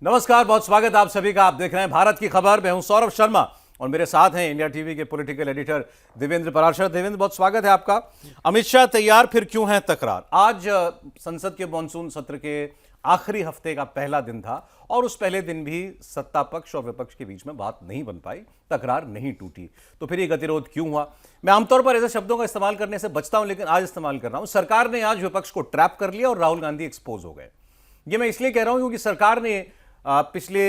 नमस्कार, बहुत स्वागत आप सभी का। आप देख रहे हैं भारत की खबर। मैं हूं सौरभ शर्मा और मेरे साथ हैं इंडिया टीवी के पॉलिटिकल एडिटर देवेंद्र पराशर। देवेंद्र, बहुत स्वागत है आपका। अमित शाह तैयार, फिर क्यों है तकरार। आज संसद के मॉनसून सत्र के आखिरी हफ्ते का पहला दिन था और उस पहले दिन भी सत्ता पक्ष और विपक्ष के बीच में बात नहीं बन पाई, तकरार नहीं टूटी। तो फिर ये गतिरोध क्यों हुआ। मैं आमतौर पर ऐसे शब्दों का इस्तेमाल करने से बचता हूं, लेकिन आज इस्तेमाल कर रहा हूं। सरकार ने आज विपक्ष को ट्रैप कर लिया और राहुल गांधी एक्सपोज हो गए। ये मैं इसलिए कह रहा हूं क्योंकि सरकार ने पिछले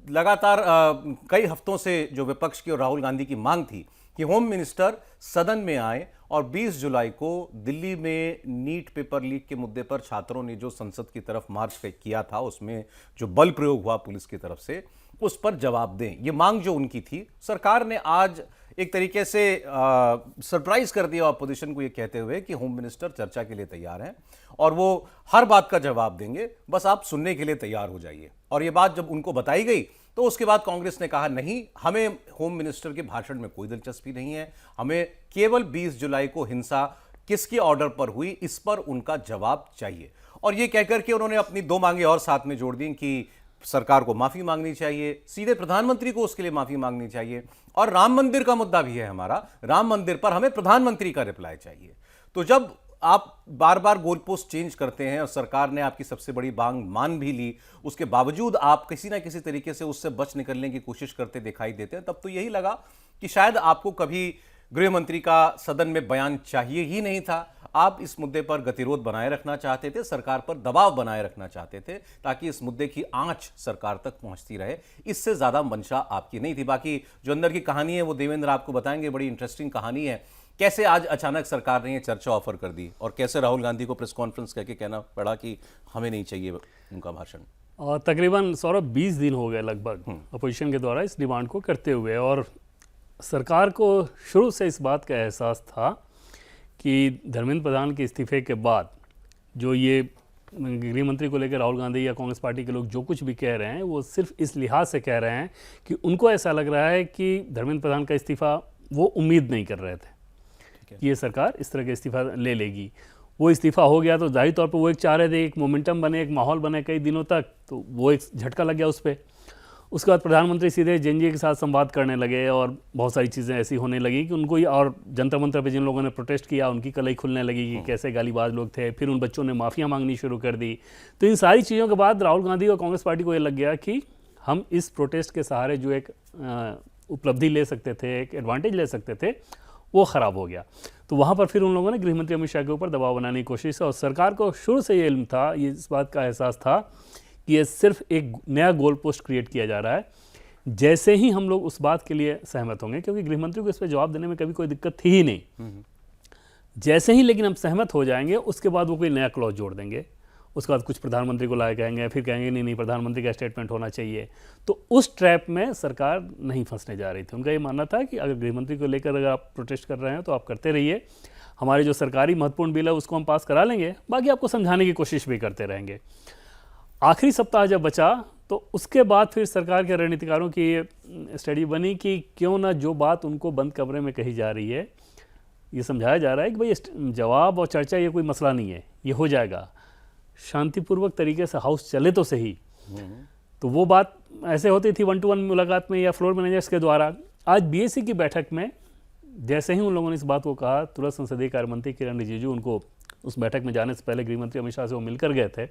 लगातार कई हफ्तों से जो विपक्ष की और राहुल गांधी की मांग थी कि होम मिनिस्टर सदन में आए, और 20 जुलाई को दिल्ली में नीट पेपर लीक के मुद्दे पर छात्रों ने जो संसद की तरफ मार्च किया था, उसमें जो बल प्रयोग हुआ पुलिस की तरफ से, उस पर जवाब दें। ये मांग जो उनकी थी, सरकार ने आज एक तरीके से सरप्राइज कर दिया ऑपोजिशन को, ये कहते हुए कि होम मिनिस्टर चर्चा के लिए तैयार हैं और वो हर बात का जवाब देंगे, बस आप सुनने के लिए तैयार हो जाइए। और ये बात जब उनको बताई गई तो उसके बाद कांग्रेस ने कहा नहीं, हमें होम मिनिस्टर के भाषण में कोई दिलचस्पी नहीं है, हमें केवल 20 जुलाई को हिंसा किसके ऑर्डर पर हुई, इस पर उनका जवाब चाहिए। और ये कहकर के उन्होंने अपनी दो मांगे और साथ में जोड़ दी कि सरकार को माफी मांगनी चाहिए, सीधे प्रधानमंत्री को उसके लिए माफी मांगनी चाहिए, और राम मंदिर का मुद्दा भी है हमारा, राम मंदिर पर हमें प्रधानमंत्री का रिप्लाई चाहिए। तो जब आप बार बार गोल पोस्ट चेंज करते हैं और सरकार ने आपकी सबसे बड़ी मांग मान भी ली, उसके बावजूद आप किसी ना किसी तरीके से उससे बच निकलने की कोशिश करते दिखाई देते हैं, तब तो यही लगा कि शायद आपको कभी गृह मंत्री का सदन में बयान चाहिए ही नहीं था। आप इस मुद्दे पर गतिरोध बनाए रखना चाहते थे, सरकार पर दबाव बनाए रखना चाहते थे, ताकि इस मुद्दे की आंच सरकार तक पहुंचती रहे। इससे ज्यादा मंशा आपकी नहीं थी। बाकी जो अंदर की कहानी है वो देवेंद्र आपको बताएंगे, बड़ी इंटरेस्टिंग कहानी है। कैसे आज अचानक सरकार ने ये चर्चा ऑफर कर दी और कैसे राहुल गांधी को प्रेस कॉन्फ्रेंस करके कहना पड़ा कि हमें नहीं चाहिए उनका भाषण। और तकरीबन सौरभ 20 दिन हो गए लगभग अपोजिशन के द्वारा इस डिमांड को करते हुए, और सरकार को शुरू से इस बात का एहसास था कि धर्मेंद्र प्रधान के इस्तीफे के बाद जो ये गृह मंत्री को लेकर राहुल गांधी या कांग्रेस पार्टी के लोग जो कुछ भी कह रहे हैं, वो सिर्फ इस लिहाज से कह रहे हैं कि उनको ऐसा लग रहा है कि धर्मेंद्र प्रधान का इस्तीफा वो उम्मीद नहीं कर रहे थे कि ये सरकार इस तरह का इस्तीफा ले लेगी। वो इस्तीफा हो गया तो जाहिर तौर पर वो एक चाह रहे थे, एक मोमेंटम बने, एक माहौल बने कई दिनों तक, तो वो एक झटका लग गया उस पर। उसके बाद प्रधानमंत्री सीधे जेएनजी के साथ संवाद करने लगे और बहुत सारी चीज़ें ऐसी होने लगी कि उनको, और जंतर मंतर पे जिन लोगों ने प्रोटेस्ट किया उनकी कलई खुलने लगी कि कैसे गालीबाज लोग थे। फिर उन बच्चों ने माफिया मांगनी शुरू कर दी। तो इन सारी चीज़ों के बाद राहुल गांधी और कांग्रेस पार्टी को ये लग गया कि हम इस प्रोटेस्ट के सहारे जो एक उपलब्धि ले सकते थे, एक एडवांटेज ले सकते थे, वो ख़राब हो गया। तो वहाँ पर फिर उन लोगों ने गृहमंत्री अमित शाह के ऊपर दबाव बनाने की कोशिश, और सरकार को शुरू से ये इल्म था, ये इस बात का एहसास था कि ये सिर्फ एक नया गोल पोस्ट क्रिएट किया जा रहा है। जैसे ही हम लोग उस बात के लिए सहमत होंगे, क्योंकि गृहमंत्री को इस पर जवाब देने में कभी कोई दिक्कत थी ही नहीं, जैसे ही लेकिन हम सहमत हो जाएंगे उसके बाद वो कोई नया क्लॉज जोड़ देंगे। उसके बाद कुछ प्रधानमंत्री को लाए कहेंगे, फिर कहेंगे नहीं प्रधानमंत्री का स्टेटमेंट होना चाहिए। तो उस ट्रैप में सरकार नहीं फंसने जा रही थी। उनका ये मानना था कि अगर गृहमंत्री को लेकर अगर आप प्रोटेस्ट कर रहे हैं तो आप करते रहिए, हमारे जो सरकारी महत्वपूर्ण बिल है उसको हम पास करा लेंगे, बाकी आपको समझाने की कोशिश भी करते रहेंगे। आखिरी सप्ताह जब बचा तो उसके बाद फिर सरकार के रणनीतिकारों की ये स्टडी बनी कि क्यों ना जो बात उनको बंद कमरे में कही जा रही है, ये समझाया जा रहा है कि भाई जवाब और चर्चा ये कोई मसला नहीं है, ये हो जाएगा, शांतिपूर्वक तरीके से हाउस चले तो सही। तो वो बात ऐसे होती थी 1-to-1 मुलाकात में या फ्लोर मैनेजर्स के द्वारा। आज बीएससी की बैठक में जैसे ही उन लोगों ने इस बात को कहा, तुरंत संसदीय कार्य मंत्री किरण रिजिजू उनको उस बैठक में जाने से पहले गृहमंत्री अमित शाह से वो मिलकर गए थे,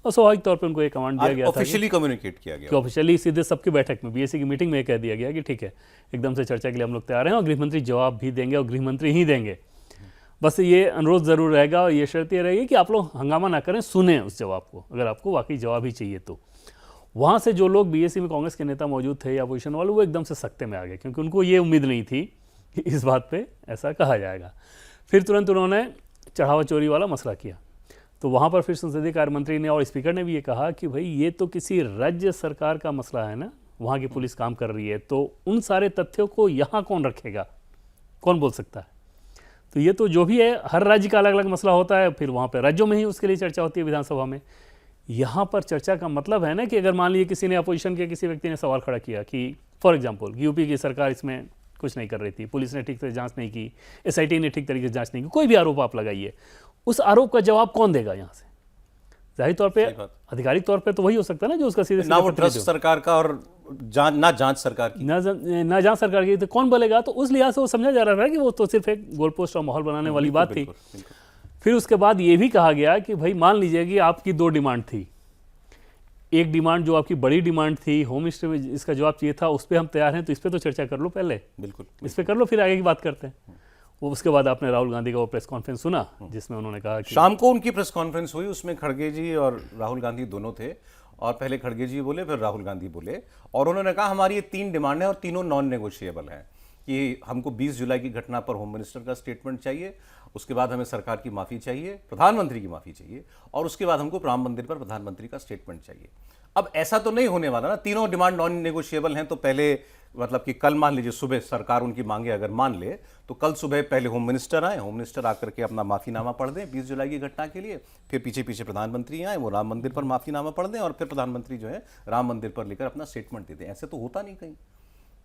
और स्वाभाविक तौर पर उनको एक कमांड दिया गया था, ऑफिशियली कम्युनिकेट किया गया, ऑफिशियली सीधे सबकी बैठक में बीएससी की मीटिंग में कह दिया गया कि ठीक है, एकदम से चर्चा के लिए हम लोग तैयार हैं और गृहमंत्री जवाब भी देंगे और गृहमंत्री ही देंगे। बस ये अनुरोध ज़रूर रहेगा और ये शर्त ये रहेगी कि आप लोग हंगामा ना करें, सुने उस जवाब को, अगर आपको वाकई जवाब ही चाहिए तो। वहाँ से जो लोग बीएससी में कांग्रेस के नेता मौजूद थे या अपोजिशन वाले, वो एकदम से सख्ते में आ गए, क्योंकि उनको ये उम्मीद नहीं थी कि इस बात पे ऐसा कहा जाएगा। फिर तुरंत उन्होंने चढ़ावा चोरी वाला मसला किया। तो वहाँ पर फिर संसदीय कार्य मंत्री ने और स्पीकर ने भी ये कहा कि भाई ये तो किसी राज्य सरकार का मसला है ना, वहाँ की पुलिस काम कर रही है, तो उन सारे तथ्यों को यहाँ कौन रखेगा, कौन बोल सकता है। तो ये तो जो भी है, हर राज्य का अलग अलग मसला होता है, फिर वहाँ पर राज्यों में ही उसके लिए चर्चा होती है विधानसभा में। यहाँ पर चर्चा का मतलब है ना कि अगर मान लीजिए किसी ने अपोजिशन के किसी व्यक्ति ने सवाल खड़ा किया कि फॉर एग्जांपल यूपी की सरकार इसमें कुछ नहीं कर रही थी, पुलिस ने ठीक से जांच नहीं की, एसआईटी ने ठीक तरीके से जांच नहीं की, कोई भी आरोप आप लगाइए, उस आरोप का जवाब कौन देगा यहाँ से? जाहिर तौर पे सही बात। आधिकारिक तौर पे तो वही हो सकता है ना जो उसका सीधे ना वो पत्र ट्रस्ट दे। सरकार का और ना जांच सरकार की। ना जहाँ सरकार की, तो कौन बोलेगा? तो उस लिहाज से वो समझा जा रहा था कि वो तो सिर्फ एक गोल पोस्ट और माहौल बनाने वाली बात थी। बिल्कुल, बिल्कुल। फिर उसके बाद ये भी कहा गया कि भाई मान लीजिए कि आपकी 2 डिमांड थी। एक डिमांड जो आपकी बड़ी डिमांड थी, होम मिनिस्टर में इसका जवाब चाहिए था, उस पर हम तैयार हैं, तो इस पर तो चर्चा कर लो पहले, बिल्कुल। इस पर कर लो, फिर आगे की बात करते हैं। वो उसके बाद आपने राहुल गांधी का वो प्रेस कॉन्फ्रेंस सुना जिसमें उन्होंने कहा कि शाम को उनकी प्रेस कॉन्फ्रेंस हुई, उसमें खड़गे जी और राहुल गांधी दोनों थे, और पहले खड़गे जी बोले, फिर राहुल गांधी बोले, और उन्होंने कहा हमारी ये 3 डिमांड है और तीनों नॉन नेगोशिएबल हैं कि हमको 20 जुलाई की घटना पर होम मिनिस्टर का स्टेटमेंट चाहिए, उसके बाद हमें सरकार की माफ़ी चाहिए, प्रधानमंत्री की माफ़ी चाहिए, और उसके बाद हमको राम मंदिर पर प्रधानमंत्री का स्टेटमेंट चाहिए। अब ऐसा तो नहीं होने वाला ना, तीनों डिमांड नॉन नेगोशिएबल हैं, तो पहले मतलब कि कल मान लीजिए सुबह सरकार उनकी मांगे अगर मान ले, तो कल सुबह पहले होम मिनिस्टर आए, होम मिनिस्टर आकर के अपना माफ़ीनामा पढ़ दें 20 जुलाई की घटना के लिए, फिर पीछे पीछे प्रधानमंत्री आए, वो राम मंदिर पर माफ़ीनामा पढ़ दें, और फिर प्रधानमंत्री जो है राम मंदिर पर लेकर अपना स्टेटमेंट दे दें। ऐसे तो होता नहीं कहीं।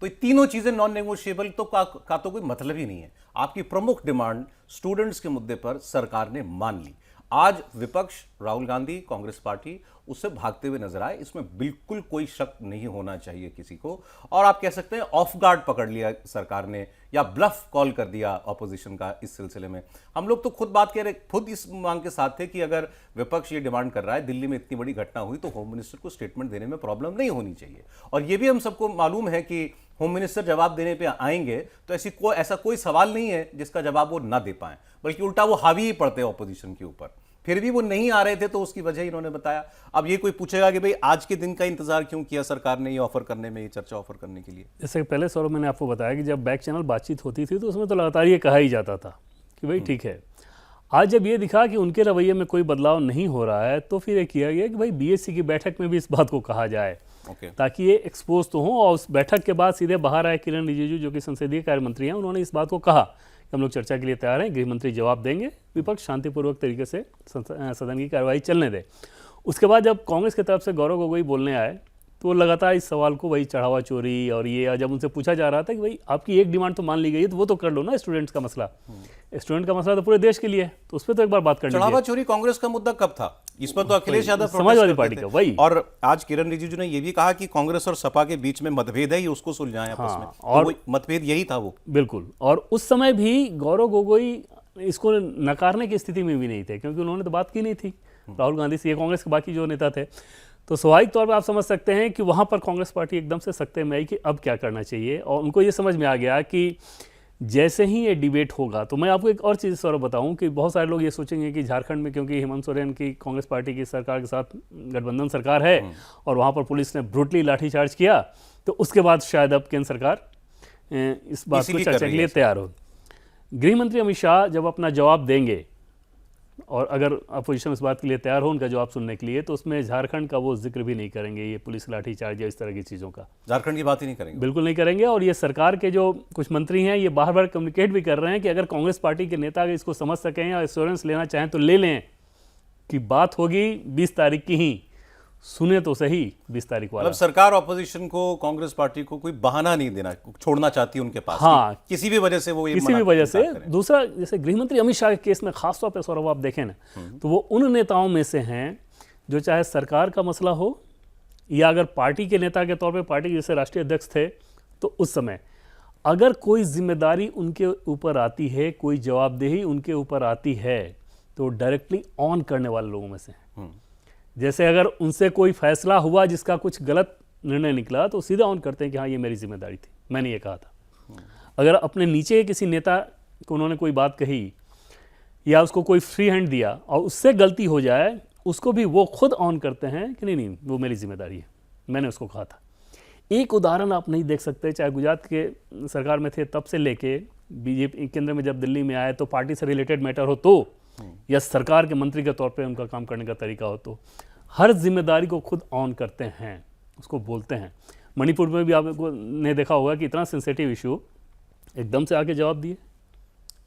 तो ये तीनों चीजें नॉन नेगोशिएबल तो का तो कोई मतलब ही नहीं है। आपकी प्रमुख डिमांड स्टूडेंट्स के मुद्दे पर सरकार ने मान ली। आज विपक्ष, राहुल गांधी, कांग्रेस पार्टी उससे भागते हुए नजर आए, इसमें बिल्कुल कोई शक नहीं होना चाहिए किसी को। और आप कह सकते हैं ऑफ गार्ड पकड़ लिया सरकार ने, या ब्लफ कॉल कर दिया ऑपोजिशन का इस सिलसिले में। हम लोग तो खुद बात कह रहे, खुद इस मांग के साथ थे कि अगर विपक्ष ये डिमांड कर रहा है, दिल्ली में इतनी बड़ी घटना हुई, तो होम मिनिस्टर को स्टेटमेंट देने में प्रॉब्लम नहीं होनी चाहिए। और ये भी हम सबको मालूम है कि होम मिनिस्टर जवाब देने पे आएंगे तो ऐसा कोई सवाल नहीं है जिसका जवाब वो ना दे पाए, बल्कि उल्टा वो हावी ही पड़ते हैं ऑपोजिशन के ऊपर। फिर भी वो नहीं आ रहे थे, तो उसकी वजह इन्होंने बताया। अब ये कोई पूछेगा कि भाई आज के दिन का इंतजार क्यों किया सरकार ने ये ऑफर करने में, ये चर्चा ऑफर करने के लिए? जैसे पहले सौरभ मैंने आपको बताया कि जब बैक चैनल बातचीत होती थी तो उसमें तो लगातार ये कहा ही जाता था कि भाई ठीक है। आज जब ये दिखा कि उनके रवैये में कोई बदलाव नहीं हो रहा है, तो फिर ये किया गया कि भाई बीएससी की बैठक में भी इस बात को कहा जाए, ताकि ये एक्सपोज तो हो। और उस बैठक के बाद सीधे बाहर आए किरण रिजिजू, जो कि संसदीय कार्य मंत्री हैं, उन्होंने इस बात को कहा कि हम लोग चर्चा के लिए तैयार हैं, गृह मंत्री जवाब देंगे, विपक्ष शांतिपूर्वक तरीके से सदन की कार्रवाई चलने दे। उसके बाद जब कांग्रेस की तरफ से गौरव गोगोई बोलने आए, तो वो लगातार इस सवाल को वही चढ़ावा चोरी और ये, जब उनसे पूछा जा रहा था कि भाई आपकी एक डिमांड तो मान ली गई है, तो वो तो कर लो ना, स्टूडेंट्स का मसला। स्टूडेंट का मसला तो पूरे देश के लिए है, तो उस पर तो एक बार बात करनी चढ़ावा चोरी कांग्रेस का मुद्दा कब था? इस पर तो अखिलेश यादव समाजवादी पार्टी का वही। और आज किरण रिजिजू ने यह भी कहा कि कांग्रेस और सपा के बीच में मतभेद है, ये उसको सुलझाएं आपस में। और तो मतभेद यही था वो। बिल्कुल। और उस समय भी गौरव गोगोई इसको नकारने की स्थिति में भी नहीं थे, क्योंकि उन्होंने तो बात की नहीं थी राहुल गांधी से, ये कांग्रेस के बाकी जो नेता थे। तो स्वाभाविक तौर पर आप समझ सकते हैं कि वहाँ पर कांग्रेस पार्टी एकदम से सख्ते में आई कि अब क्या करना चाहिए। और उनको ये समझ में आ गया कि जैसे ही ये डिबेट होगा, तो मैं आपको एक और चीज़ सौरभ बताऊं कि बहुत सारे लोग ये सोचेंगे कि झारखंड में, क्योंकि हेमंत सोरेन की कांग्रेस पार्टी की सरकार के साथ गठबंधन सरकार है और वहाँ पर पुलिस ने ब्रूटली लाठीचार्ज किया, तो उसके बाद शायद अब केंद्र सरकार इस बात को चर्चा के लिए तैयार हो। गृह मंत्री अमित शाह जब अपना जवाब देंगे, और अगर अपोजिशन इस बात के लिए तैयार हो उनका जवाब सुनने के लिए, तो उसमें झारखंड का वो जिक्र भी नहीं करेंगे, ये पुलिस लाठीचार्ज या इस तरह की चीज़ों का झारखंड की बात ही नहीं करेंगे, बिल्कुल नहीं करेंगे। और ये सरकार के जो कुछ मंत्री हैं, ये बार बार कम्युनिकेट भी कर रहे हैं कि अगर कांग्रेस पार्टी के नेता अगर इसको समझ सकें या एश्योरेंस लेना चाहें तो ले लें कि बात होगी 20 तारीख की ही, सुने तो सही 20 तारीख वाला। मतलब सरकार ऑपोजिशन को, कांग्रेस पार्टी को कोई बहाना नहीं देना, छोड़ना चाहती है उनके पास। हाँ, किसी भी वजह से वो ये किसी भी वजह से। दूसरा, जैसे गृहमंत्री अमित शाह के केस में खासतौर पर सौरभ आप देखें ना, तो वो उन नेताओं में से हैं जो चाहे सरकार का मसला हो या अगर पार्टी के नेता के तौर पे पार्टी के जैसे राष्ट्रीय अध्यक्ष थे, तो उस समय अगर कोई जिम्मेदारी उनके ऊपर आती है, कोई जवाबदेही उनके ऊपर आती है, तो डायरेक्टली ऑन करने वाले लोगों में से हैं। जैसे अगर उनसे कोई फैसला हुआ जिसका कुछ गलत निर्णय निकला, तो सीधा ऑन करते हैं कि हाँ ये मेरी जिम्मेदारी थी, मैंने ये कहा था। अगर अपने नीचे किसी नेता को उन्होंने कोई बात कही या उसको कोई फ्री हैंड दिया और उससे गलती हो जाए, उसको भी वो खुद ऑन करते हैं कि नहीं नहीं वो मेरी जिम्मेदारी है, मैंने उसको कहा था। एक उदाहरण आप नहीं देख सकते, चाहे गुजरात के सरकार में थे तब से लेके बीजेपी केंद्र में जब दिल्ली में आए, तो पार्टी से रिलेटेड मैटर हो तो, या सरकार के मंत्री के तौर पे उनका काम करने का तरीका हो, तो हर जिम्मेदारी को खुद ऑन करते हैं, उसको बोलते हैं। मणिपुर में भी आपको ने देखा होगा कि इतना सेंसिटिव इशू एकदम से आके जवाब दिए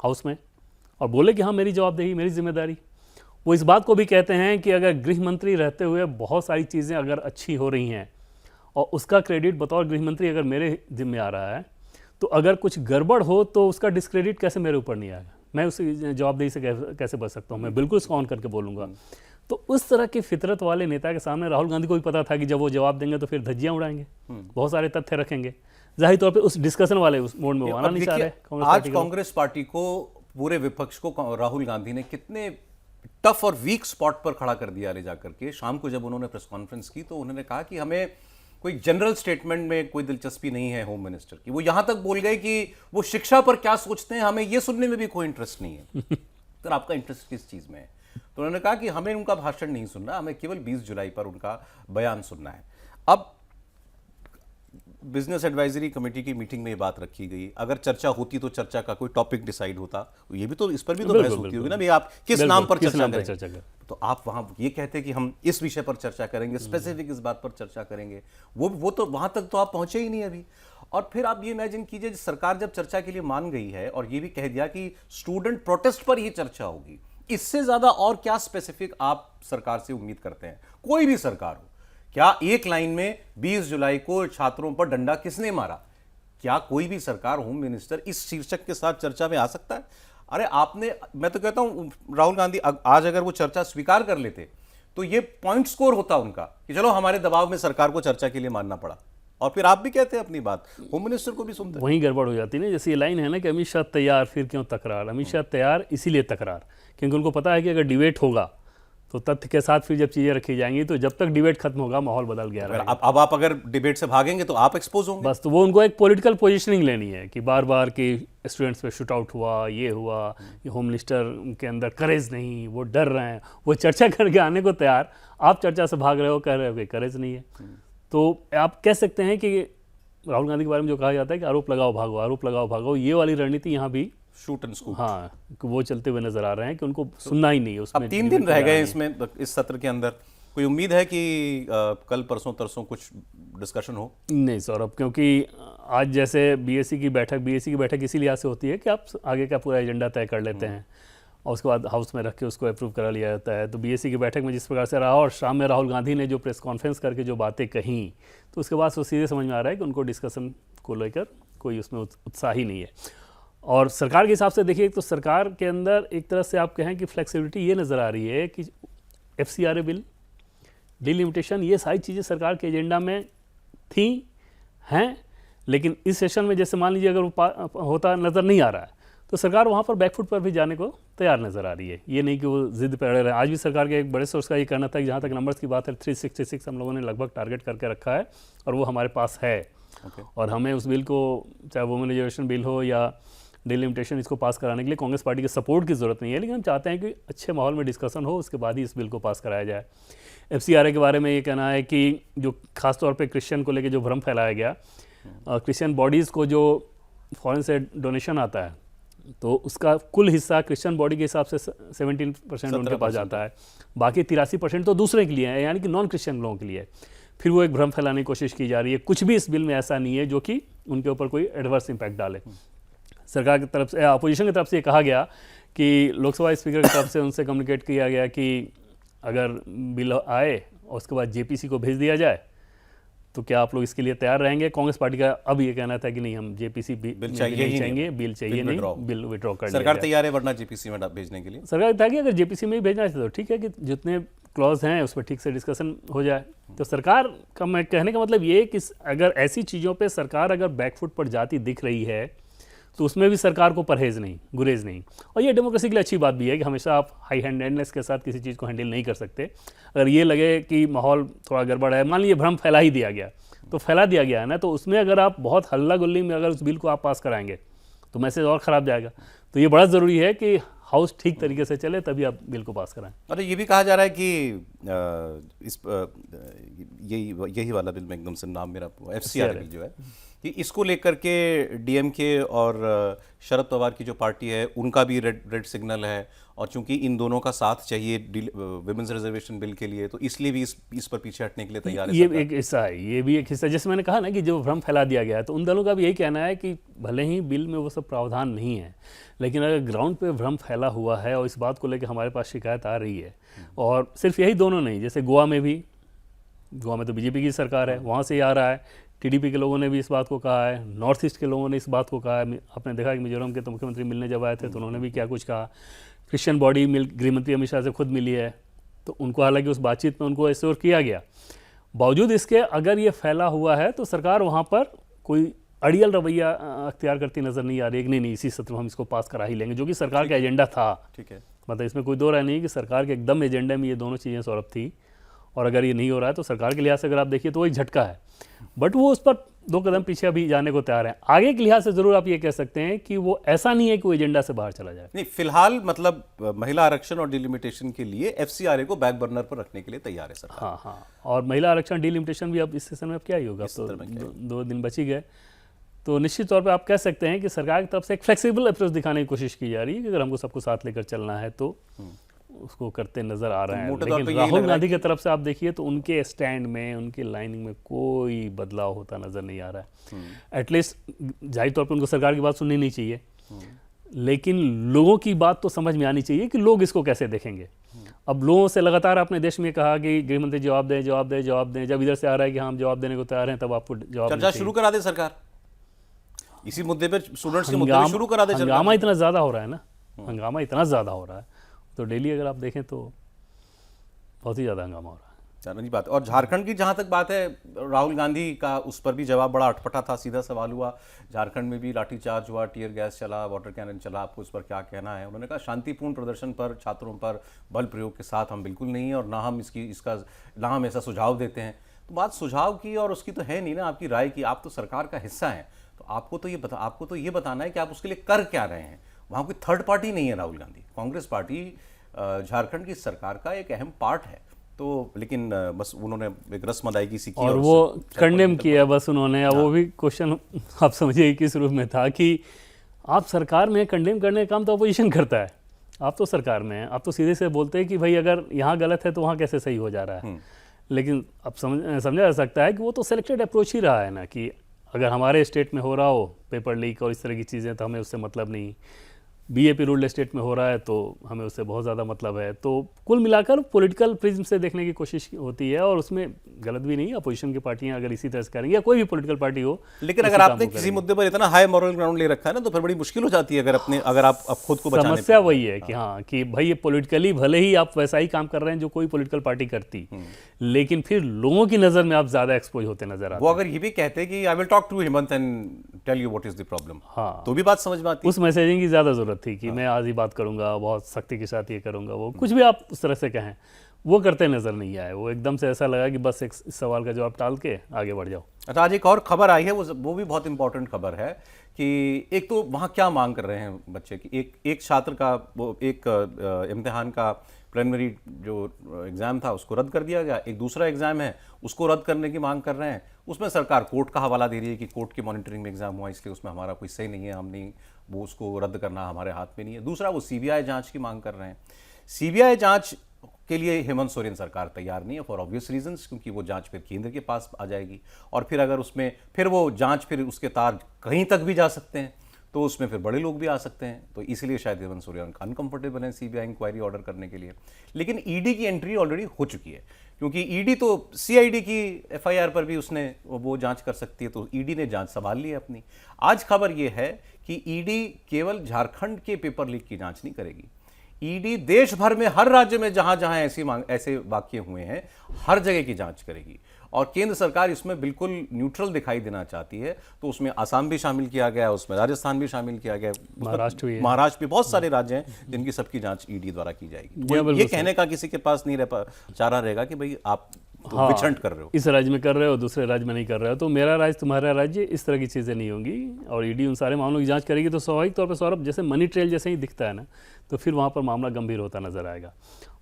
हाउस में और बोले कि हाँ मेरी जवाबदेही, मेरी जिम्मेदारी। वो इस बात को भी कहते हैं कि अगर गृह मंत्री रहते हुए बहुत सारी चीज़ें अगर अच्छी हो रही हैं और उसका क्रेडिट बतौर गृह मंत्री अगर मेरे जिम्मे आ रहा है, तो अगर कुछ गड़बड़ हो तो उसका डिस्क्रेडिट कैसे मेरे ऊपर नहीं आएगा, मैं उस जवाबदेही से कैसे बच सकता हूँ, मैं बिल्कुल इसको ऑन करके बोलूँगा। तो उस तरह की फितरत वाले नेता के सामने राहुल गांधी को भी पता था कि जब वो जवाब देंगे तो फिर धज्जियां उड़ाएंगे, बहुत सारे तथ्य रखेंगे, जाहिर तौर पे उस डिस्कशन वाले उस मोड में वो आना नहीं चाह रहे कांग्रेस आज पार्टी के लोग। कांग्रेस पार्टी को, पूरे विपक्ष को राहुल गांधी ने कितने टफ और वीक स्पॉट पर खड़ा कर दिया ले जाकर के। शाम को जब उन्होंने प्रेस कॉन्फ्रेंस की तो उन्होंने कहा कि हमें कोई जनरल स्टेटमेंट में कोई दिलचस्पी नहीं है होम मिनिस्टर की। वो यहां तक बोल गए कि वो शिक्षा पर क्या सोचते हैं हमें ये सुनने में भी कोई इंटरेस्ट नहीं है। तो आपका इंटरेस्ट किस चीज में है? तो उन्होंने कहा कि हमें उनका भाषण नहीं सुनना, हमें केवल 20 जुलाई पर उनका बयान सुनना है। अब बिजनेस एडवाइजरी कमेटी की मीटिंग में ये बात रखी गई, अगर चर्चा होती तो चर्चा का कोई टॉपिक डिसाइड होता, ये भी तो, इस पर भी तो बहस होती होगी ना भाई, आप किस नाम पर चर्चा करेंगे। तो आप वहां ये कहते हैं कि हम इस विषय पर चर्चा करेंगे, स्पेसिफिक इस बात पर चर्चा करेंगे, वो तो वहां तक तो आप पहुंचे ही नहीं अभी। और फिर आप ये इमेजिन कीजिए, सरकार जब चर्चा के लिए मान गई है और ये भी कह दिया कि स्टूडेंट प्रोटेस्ट पर ही चर्चा होगी, इससे ज्यादा और क्या स्पेसिफिक आप सरकार से उम्मीद करते हैं? कोई भी सरकार हो, क्या एक लाइन में 20 जुलाई को छात्रों पर डंडा किसने मारा, क्या कोई भी सरकार, होम मिनिस्टर इस शीर्षक के साथ चर्चा में आ सकता है? अरे आपने, मैं तो कहता हूं राहुल गांधी आज अगर वो चर्चा स्वीकार कर लेते तो ये पॉइंट स्कोर होता उनका कि चलो हमारे दबाव में सरकार को चर्चा के लिए मानना पड़ा। और फिर आप भी कहते हैं अपनी बात, होम मिनिस्टर को भी सुनते हैं। वहीं गड़बड़ हो जाती है ना, जैसे ये लाइन है ना कि अमित शाह तैयार फिर क्यों तकरार। अमित शाह तैयार इसीलिए तकरार, क्योंकि उनको पता है कि अगर डिबेट होगा तो तथ्य के साथ फिर जब चीज़ें रखी जाएंगी तो जब तक डिबेट खत्म होगा माहौल बदल गया रहेगा। अब आप अगर डिबेट से भागेंगे तो आप एक्सपोज होंगे। बस, तो वो उनको एक पॉलिटिकल पोजीशनिंग लेनी है कि बार बार कि स्टूडेंट्स पे शूट आउट हुआ, ये हुआ, ये होम मिनिस्टर के अंदर करेज नहीं, वो डर रहे हैं, वो चर्चा करके आने को तैयार, आप चर्चा से भाग रहे हो, कह रहे हो कि करेज नहीं है। तो आप कह सकते हैं कि राहुल गांधी के बारे में जो कहा जाता है कि आरोप लगाओ भागो, आरोप लगाओ भागो, ये वाली रणनीति यहाँ भी शूट एंड स्कूप, हाँ, वो चलते हुए नजर आ रहे हैं कि उनको सुनना ही नहीं है उसमें। अब 3 दिन रह गए इसमें, इस सत्र के अंदर कोई उम्मीद है कि कल परसों तरसों कुछ डिस्कशन हो? नहीं सौरभ, क्योंकि आज जैसे बीएससी की बैठक इसी लिहाज से होती है कि आप आगे का पूरा एजेंडा तय कर लेते हैं और उसके बाद हाउस में रख के उसको अप्रूव करा लिया जाता है। तो बीएससी की बैठक में जिस प्रकार से रहा और शाम में राहुल गांधी ने जो प्रेस कॉन्फ्रेंस करके जो बातें कहीं, तो उसके बाद वो सीधे समझ में आ रहा है कि उनको डिस्कशन को लेकर कोई उसमें उत्साह ही नहीं है। और सरकार के हिसाब से देखिए तो सरकार के अंदर एक तरह से आप कहें कि फ्लेक्सिबिलिटी ये नज़र आ रही है कि FCRA बिल, डिलिमिटेशन, ये सारी चीज़ें सरकार के एजेंडा में थी हैं, लेकिन इस सेशन में जैसे मान लीजिए अगर वो होता नज़र नहीं आ रहा है तो सरकार वहाँ पर बैकफुट पर भी जाने को तैयार नज़र आ रही है। ये नहीं कि वो जिद पे अड़े रहे। आज भी सरकार के एक बड़े सोर्स का ये कहना था कि जहाँ तक नंबर्स की बात है 366 हम लोगों ने लगभग टारगेट करके रखा है और वो हमारे पास है। और हमें उस बिल को, चाहे वुमेन रिजर्वेशन बिल हो या डिलिमिटेशन, इसको पास कराने के लिए कांग्रेस पार्टी के सपोर्ट की ज़रूरत नहीं है, लेकिन हम चाहते हैं कि अच्छे माहौल में डिस्कशन हो, उसके बाद ही इस बिल को पास कराया जाए। FCRA के बारे में ये कहना है कि जो खासतौर पे क्रिश्चियन को लेके जो भ्रम फैलाया गया, क्रिश्चियन बॉडीज़ को जो फॉरेन से डोनेशन आता है तो उसका कुल हिस्सा क्रिश्चियन बॉडी के हिसाब से 17% उनके पास जाता है, बाकी 83% तो दूसरे के लिए है, यानी कि नॉन क्रिश्चियन लोगों के लिए। फिर वो एक भ्रम फैलाने की कोशिश की जा रही है। कुछ भी इस बिल में ऐसा नहीं है जो कि उनके ऊपर कोई एडवर्स इम्पैक्ट डाले। सरकार की तरफ से, अपोजिशन की तरफ से ये कहा गया कि लोकसभा स्पीकर की तरफ से उनसे कम्युनिकेट किया गया कि अगर बिल आए और उसके बाद JPC को भेज दिया जाए तो क्या आप लोग इसके लिए तैयार रहेंगे? कांग्रेस पार्टी का अब ये कहना था कि नहीं, हम JPC बिल चाहिए, बिल चाहिए नहीं, बिल विड्रॉ कर लिया। सरकार तैयार है वरना JPC में भेजने के लिए? सरकार था कि अगर JPC में ही भेजना है तो ठीक है कि जितने क्लॉज हैं उस पर ठीक से डिस्कशन हो जाए। तो सरकार का, मैं कहने का मतलब ये कि अगर ऐसी चीज़ों पे सरकार अगर बैकफुट पर जाती दिख रही है तो उसमें भी सरकार को परहेज नहीं, गुरेज नहीं। और ये डेमोक्रेसी के लिए अच्छी बात भी है कि हमेशा आप हाई हैंडेडनेस के साथ किसी चीज़ को हैंडल नहीं कर सकते। अगर ये लगे कि माहौल थोड़ा गड़बड़ है, मान लीजिए भ्रम फैला ही दिया गया, तो फैला दिया गया है ना, तो उसमें अगर आप बहुत हल्ला गुल्ली में अगर उस बिल को आप पास कराएंगे तो मैसेज और ख़राब जाएगा। तो ये बड़ा ज़रूरी है कि हाउस ठीक तरीके से चले तभी आप बिल को पास कराएं। अरे ये भी कहा जा रहा है कि यही वाला बिल में एकदम से नाम मेरा FCRA बिल जो है कि इसको लेकर के DMK और शरद पवार की जो पार्टी है उनका भी रेड सिग्नल है, और चूंकि इन दोनों का साथ चाहिए विमेंस रिजर्वेशन बिल के लिए तो इसलिए भी इस पर पीछे हटने के लिए तैयार है। ये एक हिस्सा है, ये भी एक हिस्सा, जैसे मैंने कहा ना कि जो भ्रम फैला दिया गया है तो उन दलों का भी यही कहना है कि भले ही बिल में वो सब प्रावधान नहीं है, लेकिन अगर ग्राउंड पे भ्रम फैला हुआ है और इस बात को लेकर हमारे पास शिकायत आ रही है, और सिर्फ यही दोनों नहीं, जैसे गोवा में तो BJP की सरकार है, वहाँ से ही आ रहा है, TDP के लोगों ने भी इस बात को कहा है, नॉर्थ ईस्ट के लोगों ने इस बात को कहा है। आपने देखा कि मिजोरम के तो मुख्यमंत्री मिलने जब आए थे तो उन्होंने भी क्या कुछ कहा। क्रिश्चियन बॉडी गृह मंत्री अमित शाह से खुद मिली है, तो उनको हालांकि उस बातचीत में उनको एश्योर किया गया। बावजूद इसके अगर ये फैला हुआ है तो सरकार वहाँ पर कोई अड़ियल रवैया अख्तियार करती नज़र नहीं आ रही है कि नहीं इसी सत्र में हम इसको पास करा ही लेंगे, जो कि सरकार का एजेंडा था। ठीक है, मतलब इसमें कोई दो राय नहीं कि सरकार के एकदम एजेंडे में ये दोनों चीज़ें सौरभ थी, और अगर ये नहीं हो रहा है तो सरकार के लिहाज से अगर आप देखिए तो वो एक झटका है, बट वो उस पर 2 कदम पीछे अभी जाने को तैयार है। आगे के लिहाज से जरूर आप ये कह सकते हैं कि वो ऐसा नहीं है कि वो एजेंडा से बाहर चला जाए। नहीं फिलहाल मतलब महिला आरक्षण और डिलिमिटेशन के लिए एफसीआरए को बैक बर्नर पर रखने के लिए तैयार है सरकार। हाँ हाँ, और महिला आरक्षण डिलिमिटेशन भी अब इस सेशन में अब क्या ही होगा, तो 2 दिन बच ही गए। तो निश्चित तौर पे आप कह सकते हैं कि सरकार की तरफ से एक फ्लेक्सिबल अप्रोच दिखाने की कोशिश की जा रही है कि अगर हमको सबको साथ लेकर चलना है तो उसको करते नज़र आ रहे हैं। मोटे तौर पे लेकिन यही लग राहुल रहा है गांधी की तरफ से आप देखिए तो उनके स्टैंड में, उनकी लाइनिंग में कोई बदलाव होता नज़र नहीं आ रहा है। एटलीस्ट जाहिर तौर पे उनको सरकार की बात सुननी नहीं चाहिए, लेकिन लोगों की बात तो समझ में आनी चाहिए कि लोग इसको कैसे देखेंगे। अब लोगों से लगातार अपने देश में कहा कि गृहमंत्री जवाब दें जवाब दें जवाब दें, जब इधर से आ रहा है कि हम जवाब देने को तैयार हैं तब आपको जवाब चर्चा शुरू करा दे सरकार, इसी मुद्दे पे स्टूडेंट्स के मुद्दे पे शुरू करा दे सरकार। हंगामा इतना ज़्यादा हो रहा है ना, हंगामा इतना ज़्यादा हो रहा है, तो डेली अगर आप देखें तो बहुत ही ज़्यादा हंगामा हो रहा है। चैलेंज बात। और झारखंड की जहां तक बात है, राहुल गांधी का उस पर भी जवाब बड़ा अटपटा था, सीधा सवाल हुआ। झारखंड में भी लाठीचार्ज हुआ, टीयर गैस चला, वाटर कैनन चला, आपको उस पर क्या कहना है? उन्होंने कहा शांतिपूर्ण प्रदर्शन पर, छात्रों पर बल प्रयोग के साथ हम बिल्कुल नहीं है, और ना हम ऐसा सुझाव देते हैं। तो बात सुझाव की और उसकी तो है नहीं ना, आपकी राय की। आप तो सरकार का हिस्सा हैं, तो आपको तो ये बताना है कि आप उसके लिए कर क्या रहे हैं। वहाँ कोई थर्ड पार्टी नहीं है राहुल गांधी, कांग्रेस पार्टी झारखंड की सरकार का एक अहम पार्ट है। तो लेकिन बस उन्होंने एक रस्म अदायगी सी की और वो कंडेम किया बस उन्होंने। अब वो भी क्वेश्चन आप समझिए किस रूप में था कि आप सरकार में कंडेम करने का काम तो अपोजिशन करता है, आप तो सरकार में हैं, आप तो सीधे से बोलते हैं कि भाई अगर यहाँ गलत है तो वहाँ कैसे सही हो जा रहा है। लेकिन अब समझा जा सकता है कि वो तो सिलेक्टेड अप्रोच ही रहा है ना, कि अगर हमारे स्टेट में हो रहा हो पेपर लीक और इस तरह की चीज़ें तो हमें उससे मतलब नहीं, बीजेपी रूल्ड स्टेट में हो रहा है तो हमें उससे बहुत ज़्यादा मतलब है। तो कुल मिलाकर पॉलिटिकल प्रिज्म से देखने की कोशिश होती है, और उसमें गलत भी नहीं है। अपोजिशन की पार्टियां अगर इसी तरह से करेंगी या कोई भी पॉलिटिकल पार्टी हो, लेकिन अगर आपने किसी मुद्दे पर इतना हाई मॉरल ग्राउंड ले रखा है ना, तो फिर बड़ी मुश्किल हो जाती है अगर आप खुद को बचाने। समस्या वही है कि हाँ कि भाई ये पॉलिटिकली भले ही आप वैसा ही काम कर रहे हैं जो कोई पॉलिटिकल पार्टी करती, लेकिन फिर लोगों की नज़र में आप ज़्यादा एक्सपोज होते नजर आते। वो अगर ये भी कहते कि I will talk to Hemant and tell you what is the problem, हाँ, तो भी बात समझ में आती। उस मैसेजिंग की ज़्यादा ज़रूरत थी कि मैं आज ही बात करूंगा, बहुत सख्ती के साथ ये करूंगा, वो कुछ भी आप उस तरह से कहें वो करते नज़र नहीं आए। वो एकदम से ऐसा लगा कि बस एक सवाल का जवाब टाल के आगे बढ़ जाओ। अच्छा, आज एक और खबर आई है, वो भी बहुत इंपॉर्टेंट खबर है कि एक तो वहाँ क्या मांग कर रहे हैं बच्चे की, एक छात्र का वो एक इम्तिहान का प्रीलिमिनरी जो एग्ज़ाम था उसको रद्द कर दिया गया, एक दूसरा एग्ज़ाम है उसको रद्द करने की मांग कर रहे हैं। उसमें सरकार कोर्ट का हवाला दे रही है कि कोर्ट की मॉनिटरिंग में एग्ज़ाम हुआ, इसलिए उसमें हमारा कोई सही नहीं है, हम नहीं, वो उसको रद्द करना हमारे हाथ में नहीं है। दूसरा वो सीबीआई जांच की मांग कर रहे हैं। सीबीआई जांच के लिए हेमंत सोरेन सरकार तैयार नहीं है फॉर ऑब्वियस रीजंस, क्योंकि वो जांच फिर केंद्र के पास आ जाएगी, और फिर अगर उसमें फिर वो जांच फिर उसके तार कहीं तक भी जा सकते हैं, तो उसमें फिर बड़े लोग भी आ सकते हैं। तो इसलिए शायद हेमंत सोरेन अनकंफर्टेबल है सीबीआई इंक्वायरी ऑर्डर करने के लिए। लेकिन ईडी की एंट्री ऑलरेडी हो चुकी है, क्योंकि ईडी तो सीआईडी की एफआईआर पर भी उसने वो जांच कर सकती है, तो ईडी ने जांच संभाल ली है अपनी। आज खबर ये है कि ईडी केवल झारखंड के पेपर लीक की जांच नहीं करेगी, ईडी देश भर में हर राज्य में जहां जहां ऐसे वाकये हुए हैं हर जगह की जांच करेगी। और केंद्र सरकार इसमें बिल्कुल न्यूट्रल दिखाई देना चाहती है, तो उसमें आसाम भी शामिल किया गया, उसमें राजस्थान भी शामिल किया गया, महाराष्ट्र भी, बहुत सारे राज्य हैं जिनकी सबकी जांच ईडी द्वारा की जाएगी। ये कहने का किसी के पास नहीं चारा रहेगा कि भाई आप तो विचंट कर रहे हो, इस राज्य में कर रहे हो दूसरे राज्य में नहीं कर रहे हो, तो मेरा राज्य तुम्हारा राज्य, इस तरह की चीज़ें नहीं होंगी। और ईडी उन सारे मामलों की जांच करेगी, तो स्वाभाविक तौर पर सौरभ जैसे मनी ट्रेल जैसे ही दिखता है ना, तो फिर वहाँ पर मामला गंभीर होता नजर आएगा।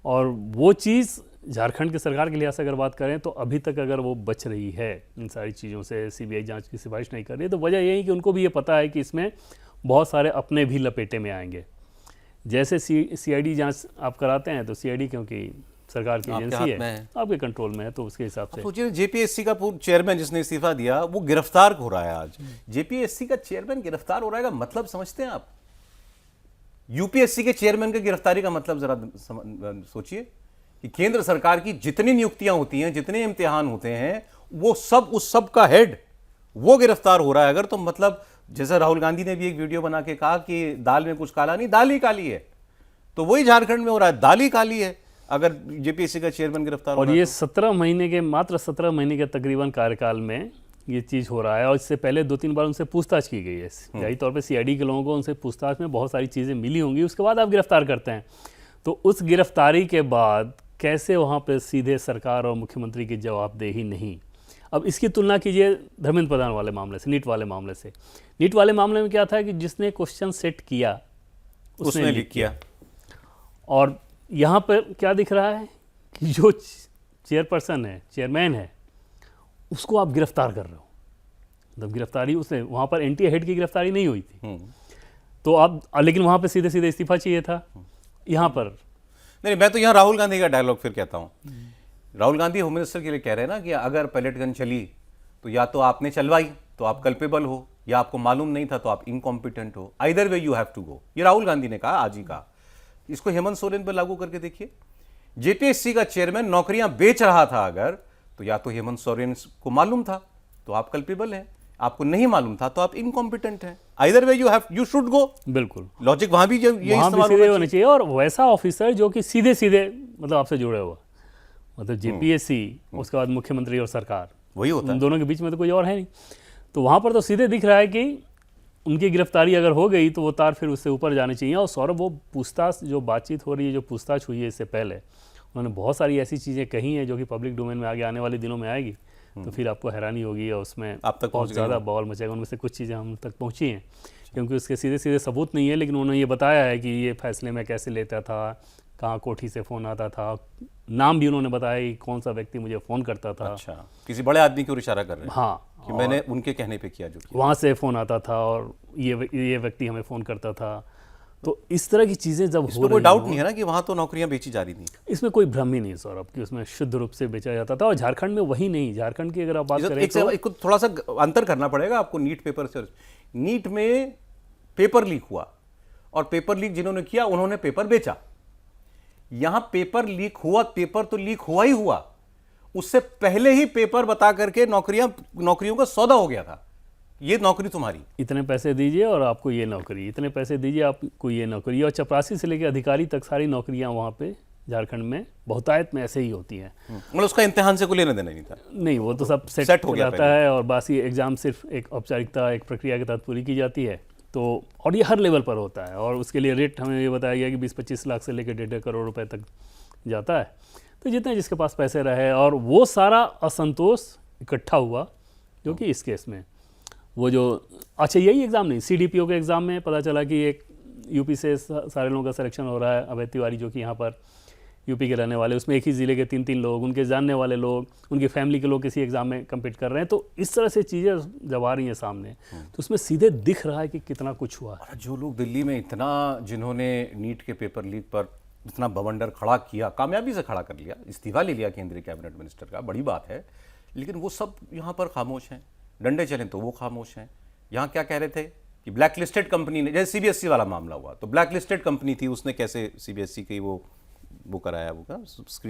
और वो चीज़ झारखंड की सरकार के लिहाज से अगर बात करें तो अभी तक अगर वो बच रही है इन सारी चीज़ों से, सीबीआई जांच की सिफारिश नहीं कर रही है, तो वजह यही कि उनको भी ये पता है कि इसमें बहुत सारे अपने भी लपेटे में आएंगे। जैसे सीआईडी जांच आप कराते हैं, तो सीआईडी क्योंकि सरकार की एजेंसी है, आपके कंट्रोल में है, तो उसके हिसाब से सोचिए जेपीएससी का पूर्व चेयरमैन जिसने इस्तीफा दिया वो गिरफ्तार हो रहा है। आज जेपीएससी का चेयरमैन गिरफ्तार हो रहा है, का मतलब समझते हैं आप? यूपीएससी के चेयरमैन की गिरफ्तारी का मतलब जरा सोचिए कि केंद्र सरकार की जितनी नियुक्तियां होती हैं, जितने इम्तिहान होते हैं, वो सब उस सब का हेड वो गिरफ्तार हो रहा है। अगर तो मतलब जैसे राहुल गांधी ने भी एक वीडियो बना के कहा कि दाल में कुछ काला नहीं, दाल ही काली है, तो वही झारखंड में हो रहा है, दाल ही काली है। अगर जेपीएससी का चेयरमैन गिरफ्तार और होगा ये तो? 17 महीने के मात्र 17 महीने के तकरीबन कार्यकाल में ये चीज़ हो रहा है। और इससे पहले 2-3 बार उनसे पूछताछ की गई है। जाहिर तौर पे सीआईडी के लोगों को उनसे पूछताछ में बहुत सारी चीज़ें मिली होंगी, उसके बाद आप गिरफ्तार करते हैं। तो उस गिरफ्तारी के बाद कैसे वहाँ पे सीधे सरकार और मुख्यमंत्री की जवाबदेही नहीं। अब इसकी तुलना कीजिए धर्मेंद्र प्रधान वाले मामले से, नीट वाले मामले से। नीट वाले मामले में क्या था कि जिसने क्वेश्चन सेट किया उसने लीक किया। और यहाँ पर क्या दिख रहा है कि जो चेयरपर्सन है, चेयरमैन है, उसको आप गिरफ्तार कर रहे हो। मतलब गिरफ्तारी उसने, वहाँ पर एनटीए हेड की गिरफ्तारी नहीं हुई थी, तो आप, लेकिन वहाँ पे सीधे सीधे इस्तीफा चाहिए था। यहाँ पर नहीं, मैं तो यहाँ राहुल गांधी का डायलॉग फिर कहता हूँ। राहुल गांधी होम मिनिस्टर के लिए कह रहे हैं ना कि अगर पैलेट गन चली तो या तो आपने चलवाई तो आप कल्पेबल हो, या आपको मालूम नहीं था तो आप इनकॉम्पिटेंट हो, either way you have to go. ये राहुल गांधी ने कहा, आज ही कहा। इसको हेमंत सोरेन पर लागू करके देखिए। जेपीएससी का चेयरमैन नौकरियां बेच रहा था अगर, तो या तो हेमंत सोरेन को मालूम था तो आप कल्पेबल हैं, आपको नहीं मालूम था तो आप इनकॉम्पिटेंट हैं। Either way you should go. बिल्कुल लॉजिक वहां भी ये वहाँ भी सीधे होने चाहिए। और वैसा ऑफिसर जो कि सीधे सीधे मतलब आपसे जुड़े हुआ, मतलब जेपीएससी, उसके बाद मुख्यमंत्री और सरकार, वही होता है। उन दोनों के बीच में तो कोई और है नहीं। तो वहाँ पर तो सीधे दिख रहा है कि उनकी गिरफ्तारी अगर हो गई तो वो तार फिर उससे ऊपर जाने चाहिए। और सौरभ, वो पूछताछ जो बातचीत हो रही है, जो पूछताछ हुई है इससे पहले, उन्होंने बहुत सारी ऐसी चीज़ें कही हैं जो कि पब्लिक डोमेन में आगे आने वाले दिनों में आएगी, तो फिर आपको हैरानी होगी और उसमें आप तक बहुत ज़्यादा बवाल मचेगा। उनमें से कुछ चीज़ें हम तक पहुँची हैं, क्योंकि उसके सीधे सीधे सबूत नहीं है, लेकिन उन्होंने ये बताया है कि ये फैसले में कैसे लेता था, कहाँ कोठी से फ़ोन आता था, नाम भी उन्होंने बताया कि कौन सा व्यक्ति मुझे फ़ोन करता था। अच्छा, किसी बड़े आदमी की ओर इशारा कर रहे हैं। हाँ, कि मैंने उनके कहने पे किया जो किया। वहाँ से फ़ोन आता था और ये व्यक्ति हमें फ़ोन करता था। तो इस तरह की चीज़ें जब हो इसमें कोई रही डाउट हों, नहीं है ना कि वहां तो नौकरियां बेची जा रही थी। इसमें कोई भ्रम ही नहीं सौरभ कि उसमें शुद्ध रूप से बेचा जाता था। और झारखंड में वही नहीं, झारखंड की अगर आप बात करें तो एक थोड़ा सा अंतर करना पड़ेगा आपको नीट पेपर से। नीट में पेपर लीक हुआ, और पेपर लीक जिन्होंने किया उन्होंने पेपर बेचा। यहां पेपर लीक हुआ, पेपर तो लीक हुआ ही हुआ, उससे पहले ही पेपर बता करके नौकरियों का सौदा हो गया था। ये नौकरी तुम्हारी, इतने पैसे दीजिए और आपको ये नौकरी, इतने पैसे दीजिए आपको ये नौकरी। और चपरासी से लेकर अधिकारी तक सारी नौकरियां वहाँ पे झारखंड में बहुतायत में ऐसे ही होती हैं। मतलब उसका इम्तिहान से कोई लेना देना नहीं था। नहीं, वो तो सब सेट हो गया जाता है और बाकी एग्ज़ाम सिर्फ एक औपचारिकता, एक प्रक्रिया के तहत पूरी की जाती है। तो और ये हर लेवल पर होता है, और उसके लिए रेट हमें ये बताया गया कि 20-25 लाख से लेकर 1.5 करोड़ रुपए तक जाता है। तो जितने जिसके पास पैसे रहे, और वो सारा असंतोष इकट्ठा हुआ जो कि इस केस में वो जो, अच्छा यही एग्ज़ाम नहीं, सीडीपीओ के एग्ज़ाम में पता चला कि एक यूपी से सारे लोगों का सिलेक्शन हो रहा है। अभय तिवारी जो कि यहाँ पर यूपी के रहने वाले, उसमें एक ही ज़िले के 3-3 लोग, उनके जानने वाले लोग, उनकी फैमिली के लोग किसी एग्ज़ाम में कम्पीट कर रहे हैं। तो इस तरह से चीज़ें जब आ रही हैं सामने, तो उसमें सीधे दिख रहा है कि कितना कुछ हुआ है। जो लोग दिल्ली में इतना, जिन्होंने नीट के पेपर लीक पर इतना बवंडर खड़ा किया, कामयाबी से खड़ा कर लिया, इस्तीफा ले लिया केंद्रीय कैबिनेट मिनिस्टर का, बड़ी बात है, लेकिन वो सब यहाँ पर खामोश हैं। डंडे चलें तो वो खामोश हैं। यहाँ क्या कह रहे थे कि ब्लैक लिस्टेड कंपनी ने, जैसे सीबीएसई वाला मामला हुआ, तो ब्लैक लिस्टेड कंपनी थी, उसने कैसे सीबीएसई की वो कराया, वो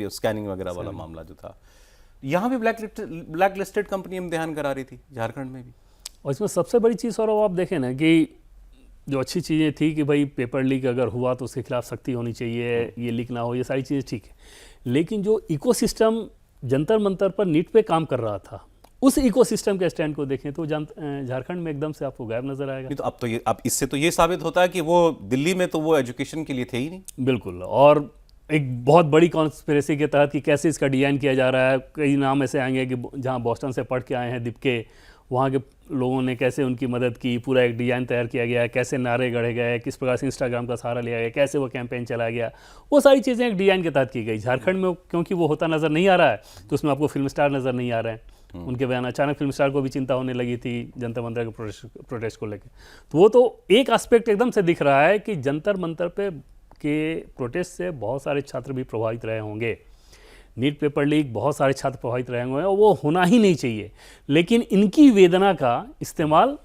स्कैनिंग वगैरह वाला मामला जो था। यहाँ भी ब्लैक लिस्टेड कंपनी इम्तिहान करा रही थी, झारखंड में भी। और इसमें सबसे बड़ी चीज़ और आप देखें ना कि जो अच्छी चीज़ें थी कि भाई पेपर लीक अगर हुआ तो उसके खिलाफ सख्ती होनी चाहिए, ये लीक ना हो, ये सारी चीज़ें ठीक है। लेकिन जो इकोसिस्टम जंतर मंतर पर नीट पे काम कर रहा था, उस इकोसिस्टम के स्टैंड को देखें तो झारखंड में एकदम से आपको गायब नजर आएगा। तो अब इससे तो ये साबित होता है कि वो दिल्ली में तो वो एजुकेशन के लिए थे ही नहीं। बिल्कुल। और एक बहुत बड़ी कॉन्स्पिरेसी के तहत कि कैसे इसका डिजाइन किया जा रहा है, कई नाम ऐसे आएंगे कि जहाँ बोस्टन से पढ़ के आए हैं दीपके, वहाँ के लोगों ने कैसे उनकी मदद की, पूरा एक डिज़ाइन तैयार किया गया है, कैसे नारे गढ़े गए, किस प्रकार से इंस्टाग्राम का सहारा लिया गया, कैसे वो कैंपेन चलाया गया, वो सारी चीज़ें एक डिज़ाइन के तहत की गई। झारखंड में क्योंकि वो होता नज़र नहीं आ रहा है, तो उसमें आपको फिल्म स्टार नज़र नहीं आ रहे हैं। उनके बयान, अचानक फिल्म स्टार को भी चिंता होने लगी थी जंतर मंतर के प्रोटेस्ट को लेकर। तो वो तो एक एस्पेक्ट एकदम से दिख रहा है कि जंतर मंतर पे के प्रोटेस्ट से बहुत सारे छात्र भी प्रभावित रहे होंगे। नीट पेपर लीक, बहुत सारे छात्र प्रभावित रहे होंगे, और वो होना ही नहीं चाहिए। लेकिन इनकी वेदना का इस्तेमाल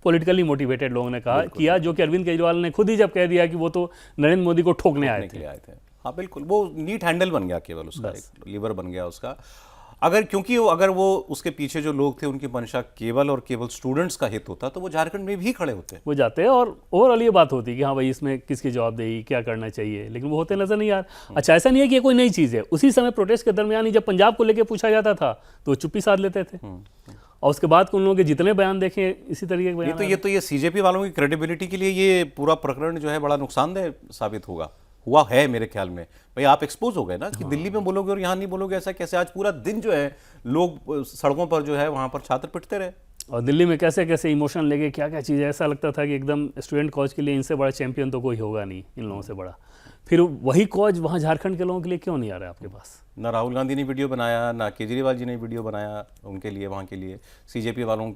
पॉलिटिकली मोटिवेटेड लोगों ने कहा किया, जो कि अरविंद केजरीवाल ने खुद ही जब कह दिया कि वो तो नरेंद्र मोदी को ठोकने आए थे। हाँ बिल्कुल, वो नीट हैंडल बन गया केवल उसका, एक लीवर बन गया उसका। अगर क्योंकि अगर वो उसके पीछे जो लोग थे उनकी मंशा केवल और केवल स्टूडेंट्स का हित होता तो वो झारखंड में भी खड़े होते। वो जाते हैं और ओवरऑल ये बात होती है कि हाँ भाई इसमें किसकी जवाबदेही, क्या करना चाहिए, लेकिन वो होते नजर नहीं आ रहा। अच्छा, ऐसा नहीं है कि ये कोई नई चीज़ है। उसी समय प्रोटेस्ट के दरमियान ही जब पंजाब को लेकर पूछा जाता था तो वो चुप्पी साध लेते थे, और उसके बाद उन लोगों के जितने बयान देखे इसी तरीके के बयान। ये सीजेपी वालों की क्रेडिबिलिटी के लिए ये पूरा प्रकरण जो है बड़ा नुकसानदेह साबित हुआ है मेरे ख्याल में। भाई आप एक्सपोज हो गए ना कि दिल्ली में बोलोगे और यहाँ नहीं बोलोगे, ऐसा कैसे? आज पूरा दिन जो है लोग सड़कों पर जो है वहाँ पर छात्र पिटते रहे, और दिल्ली में कैसे कैसे इमोशन लेके क्या क्या चीज़ है। ऐसा लगता था कि एकदम स्टूडेंट कॉज के लिए इनसे बड़ा चैंपियन तो कोई होगा नहीं, इन लोगों से बड़ा। फिर वही कॉज वहाँ झारखंड के लोगों के लिए क्यों नहीं आ रहा है आपके पास? ना राहुल गांधी ने वीडियो बनाया, ना केजरीवाल जी ने वीडियो बनाया उनके लिए, वहाँ के लिए। सीजेपी वालों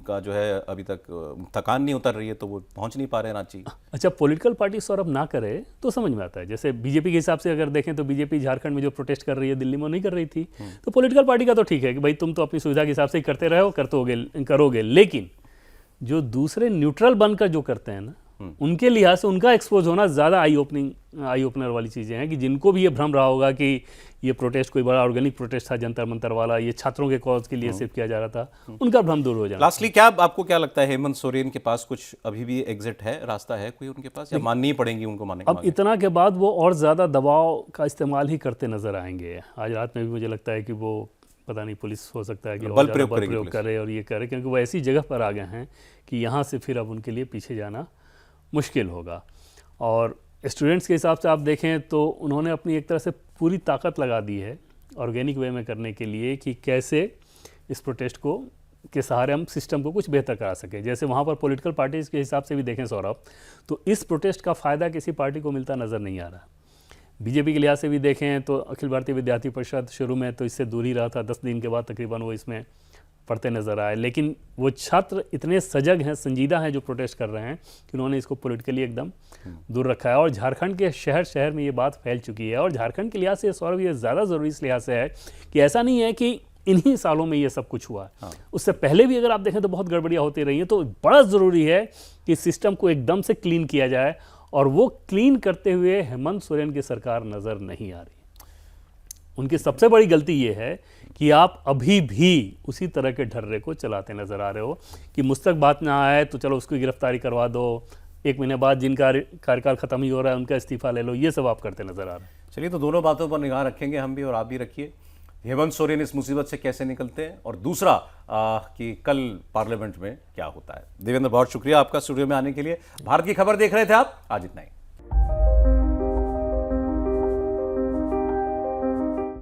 का जो है अभी तक थकान नहीं उतर रही है तो वो पहुँच नहीं पा रहे रांची। अच्छा, पॉलिटिकल पार्टी सौरभ ना करे तो समझ में आता है। जैसे बीजेपी के हिसाब से अगर देखें तो बीजेपी झारखंड में जो प्रोटेस्ट कर रही है दिल्ली में वो नहीं कर रही थी, तो पॉलिटिकल पार्टी का तो ठीक है कि भाई तुम तो अपनी सुविधा के हिसाब से ही करते रहो, करोगे। लेकिन जो दूसरे न्यूट्रल बनकर जो करते हैं ना, उनके लिहाज से उनका एक्सपोज होना ज़्यादा आई ओपनर वाली चीज़ें हैं कि जिनको भी ये भ्रम रहा होगा कि ये प्रोटेस्ट कोई बड़ा ऑर्गेनिक प्रोटेस्ट था जंतर मंतर वाला, ये छात्रों के कॉज के लिए सिर्फ किया जा रहा था, उनका भ्रम दूर हो जाए। लास्टली आपको क्या लगता है, हेमंत सोरेन के पास कुछ अभी भी एग्जिट है, रास्ता है कोई उनके पास, या माननी ही पड़ेगी उनको? माने अब इतना के बाद वो और ज़्यादा दबाव का इस्तेमाल ही करते नजर आएंगे। आज रात में भी मुझे लगता है कि वो पता नहीं, पुलिस हो सकता है कि बल प्रयोग करे और ये करे, क्योंकि वो ऐसी जगह पर आ गए हैं कि यहाँ से फिर अब उनके लिए पीछे जाना मुश्किल होगा। और स्टूडेंट्स के हिसाब से आप देखें तो उन्होंने अपनी एक तरह से पूरी ताकत लगा दी है ऑर्गेनिक वे में करने के लिए कि कैसे इस प्रोटेस्ट को के सहारे हम सिस्टम को कुछ बेहतर करा सकें। जैसे वहाँ पर पॉलिटिकल पार्टीज़ के हिसाब से भी देखें सौरभ, तो इस प्रोटेस्ट का फ़ायदा किसी पार्टी को मिलता नज़र नहीं आ रहा। बीजेपी के लिहाज से भी देखें तो अखिल भारतीय विद्यार्थी परिषद शुरू में तो इससे दूर ही रहा था, 10 दिन के बाद तकरीबन वो इसमें पढ़ते नज़र आए। लेकिन वो छात्र इतने सजग हैं, संजीदा हैं जो प्रोटेस्ट कर रहे हैं कि उन्होंने इसको पॉलिटिकली एकदम दूर रखा है। और झारखंड के शहर शहर में ये बात फैल चुकी है। और झारखंड के लिहाज से सौरभ ये ज़्यादा ज़रूरी इस लिहाज से है कि ऐसा नहीं है कि इन्हीं सालों में ये सब कुछ हुआ। उससे पहले भी अगर आप देखें तो बहुत गड़बड़ियाँ होती रही हैं। तो बड़ा ज़रूरी है कि सिस्टम को एकदम से क्लीन किया जाए, और वो क्लीन करते हुए हेमंत सोरेन की सरकार नज़र नहीं आ रही। उनकी सबसे बड़ी गलती ये है कि आप अभी भी उसी तरह के ढर्रे को चलाते नजर आ रहे हो कि मुझ तक बात ना आए तो चलो उसकी गिरफ्तारी करवा दो, 1 महीने बाद जिनका कार्यकाल खत्म ही हो रहा है उनका इस्तीफा ले लो, ये सब आप करते नजर आ रहे हैं। चलिए, तो दोनों बातों पर निगाह रखेंगे हम भी और आप भी रखिए। हेमंत सोरेन इस मुसीबत से कैसे निकलते हैं, और दूसरा कि कल पार्लियामेंट में क्या होता है। देवेंद्र, बहुत शुक्रिया आपका स्टूडियो में आने के लिए। भारत की खबर देख रहे थे आप, आज इतना ही।